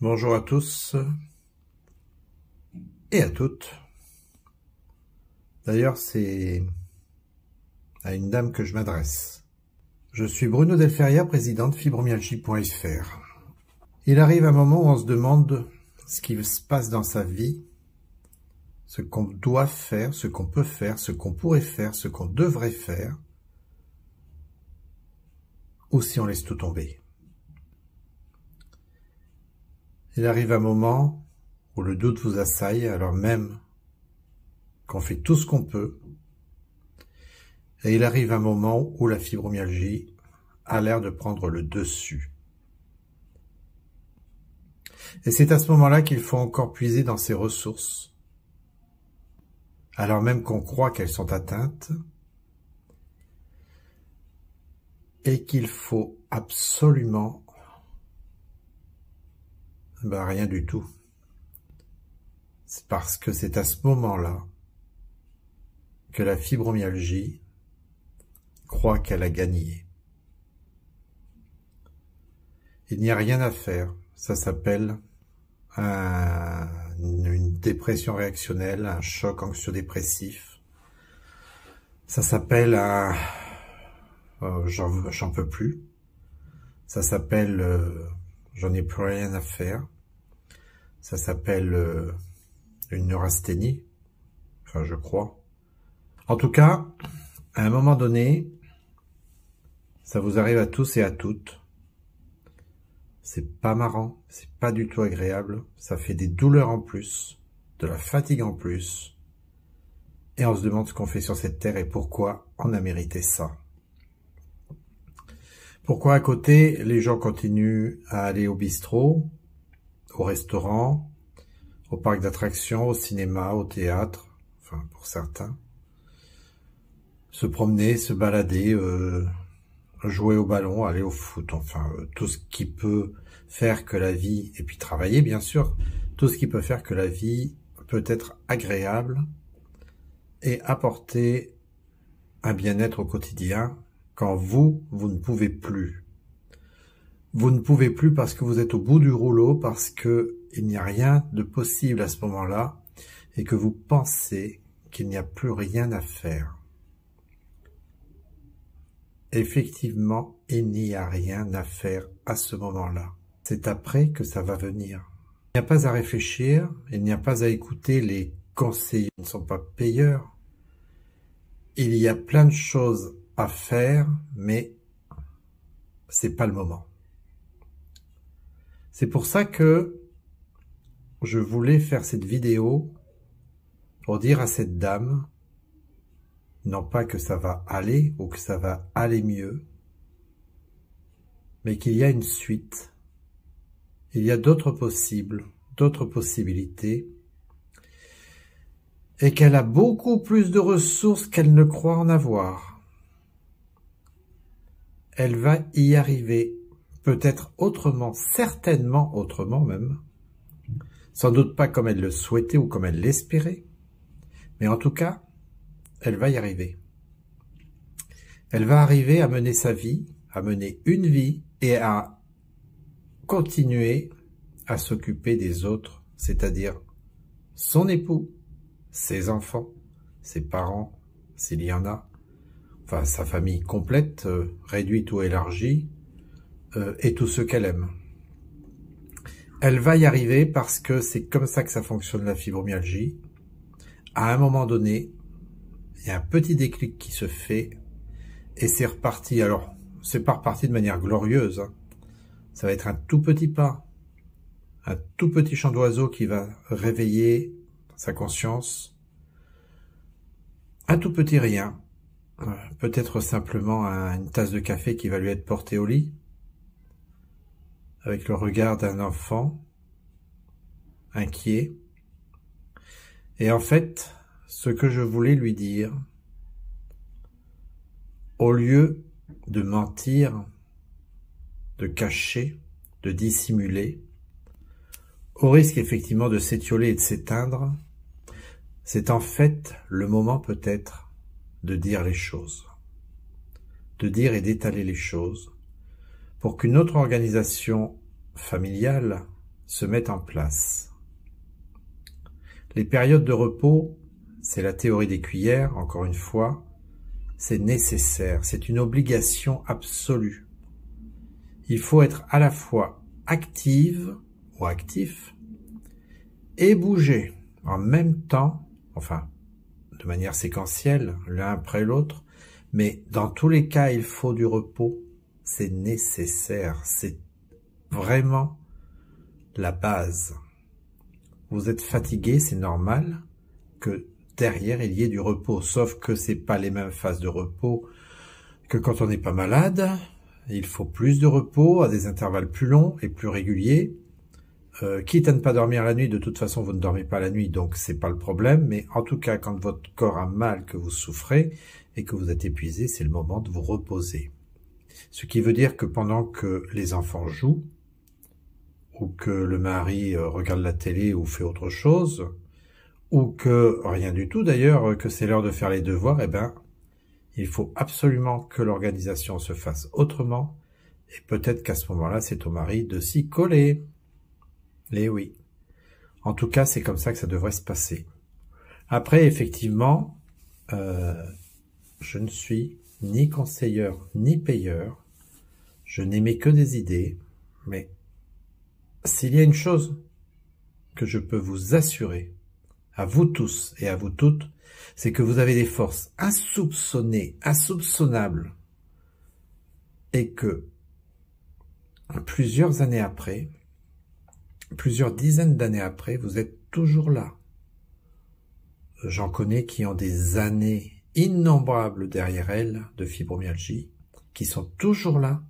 Bonjour à tous et à toutes. D'ailleurs, c'est à une dame que je m'adresse. Je suis Bruno Delferrière, président de fibromyalgie.fr. Il arrive un moment où on se demande ce qui se passe dans sa vie, ce qu'on doit faire, ce qu'on peut faire, ce qu'on pourrait faire, ce qu'on devrait faire, ou si on laisse tout tomber. Il arrive un moment où le doute vous assaille, alors même qu'on fait tout ce qu'on peut, et il arrive un moment où la fibromyalgie a l'air de prendre le dessus. Et c'est à ce moment-là qu'il faut encore puiser dans ses ressources, alors même qu'on croit qu'elles sont atteintes, et qu'il faut absolument rien du tout. C'est parce que c'est à ce moment-là que la fibromyalgie croit qu'elle a gagné. Il n'y a rien à faire. Ça s'appelle une dépression réactionnelle, un choc anxio-dépressif. Ça s'appelle un j'en peux plus. Ça s'appelle j'en ai plus rien à faire. Ça s'appelle une neurasthénie. Enfin, je crois. En tout cas, à un moment donné, ça vous arrive à tous et à toutes. C'est pas marrant, c'est pas du tout agréable. Ça fait des douleurs en plus, de la fatigue en plus. Et on se demande ce qu'on fait sur cette terre et pourquoi on a mérité ça. Pourquoi à côté, les gens continuent à aller au bistrot, au restaurant, au parc d'attractions, au cinéma, au théâtre, enfin pour certains, se promener, se balader, jouer au ballon, aller au foot, enfin tout ce qui peut faire que la vie, et puis travailler bien sûr, tout ce qui peut faire que la vie peut être agréable et apporter un bien-être au quotidien quand vous ne pouvez plus. Vous ne pouvez plus parce que vous êtes au bout du rouleau, parce que il n'y a rien de possible à ce moment-là et que vous pensez qu'il n'y a plus rien à faire. Effectivement, il n'y a rien à faire à ce moment-là. C'est après que ça va venir. Il n'y a pas à réfléchir, il n'y a pas à écouter les conseillers qui ne sont pas payeurs. Il y a plein de choses à faire, mais c'est pas le moment. C'est pour ça que je voulais faire cette vidéo pour dire à cette dame, non pas que ça va aller ou que ça va aller mieux, mais qu'il y a une suite. Il y a d'autres possibilités, et qu'elle a beaucoup plus de ressources qu'elle ne croit en avoir. Elle va y arriver, peut-être autrement, certainement autrement même, sans doute pas comme elle le souhaitait ou comme elle l'espérait, mais en tout cas, elle va y arriver. Elle va arriver à mener sa vie, à mener une vie et à continuer à s'occuper des autres, c'est-à-dire son époux, ses enfants, ses parents, s'il y en a, enfin sa famille complète, réduite ou élargie, et tous ceux qu'elle aime. Elle va y arriver parce que c'est comme ça que ça fonctionne la fibromyalgie. À un moment donné, il y a un petit déclic qui se fait et c'est reparti. Alors, c'est pas reparti de manière glorieuse, hein. Ça va être un tout petit pas, un tout petit chant d'oiseau qui va réveiller sa conscience, un tout petit rien, peut-être simplement une tasse de café qui va lui être portée au lit, avec le regard d'un enfant inquiet. Et en fait, ce que je voulais lui dire, au lieu de mentir, de cacher, de dissimuler, au risque effectivement de s'étioler et de s'éteindre, c'est en fait le moment peut-être de dire les choses, de dire et d'étaler les choses, pour qu'une autre organisation familiale se mettent en place. Les périodes de repos, c'est la théorie des cuillères, encore une fois, c'est nécessaire, c'est une obligation absolue. Il faut être à la fois active ou actif et bouger en même temps, enfin, de manière séquentielle, l'un après l'autre, mais dans tous les cas, il faut du repos, c'est nécessaire, c'est vraiment la base. Vous êtes fatigué, c'est normal que derrière il y ait du repos, sauf que c'est pas les mêmes phases de repos que quand on n'est pas malade. Il faut plus de repos à des intervalles plus longs et plus réguliers. Quitte à ne pas dormir la nuit, de toute façon vous ne dormez pas la nuit, donc c'est pas le problème, mais en tout cas quand votre corps a mal, que vous souffrez et que vous êtes épuisé, c'est le moment de vous reposer. Ce qui veut dire que pendant que les enfants jouent, ou que le mari regarde la télé ou fait autre chose, ou que rien du tout d'ailleurs, que c'est l'heure de faire les devoirs, eh ben, il faut absolument que l'organisation se fasse autrement, et peut-être qu'à ce moment-là, c'est au mari de s'y coller. Eh oui. En tout cas, c'est comme ça que ça devrait se passer. Après, effectivement, je ne suis ni conseilleur ni payeur. Je n'émets que des idées, mais s'il y a une chose que je peux vous assurer, à vous tous et à vous toutes, c'est que vous avez des forces insoupçonnées, insoupçonnables, et que plusieurs années après, plusieurs dizaines d'années après, vous êtes toujours là. J'en connais qui ont des années innombrables derrière elles de fibromyalgie, qui sont toujours là,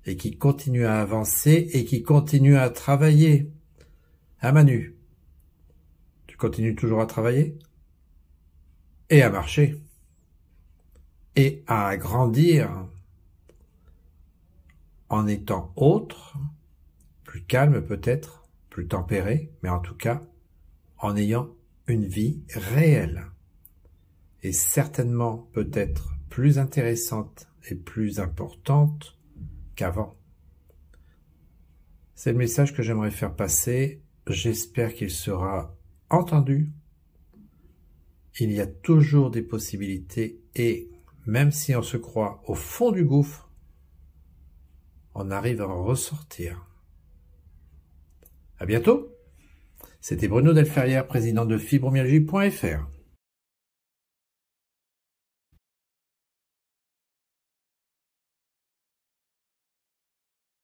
et qui continuent à avancer, et qui continuent à travailler. Ah Manu, tu continues toujours à travailler et à marcher et à grandir en étant autre, plus calme peut-être, plus tempéré, mais en tout cas en ayant une vie réelle et certainement peut-être plus intéressante et plus importante qu'avant. C'est le message que j'aimerais faire passer. J'espère qu'il sera entendu. Il y a toujours des possibilités et même si on se croit au fond du gouffre, on arrive à en ressortir. À bientôt. C'était Bruno Delferrière, président de fibromyalgie.fr.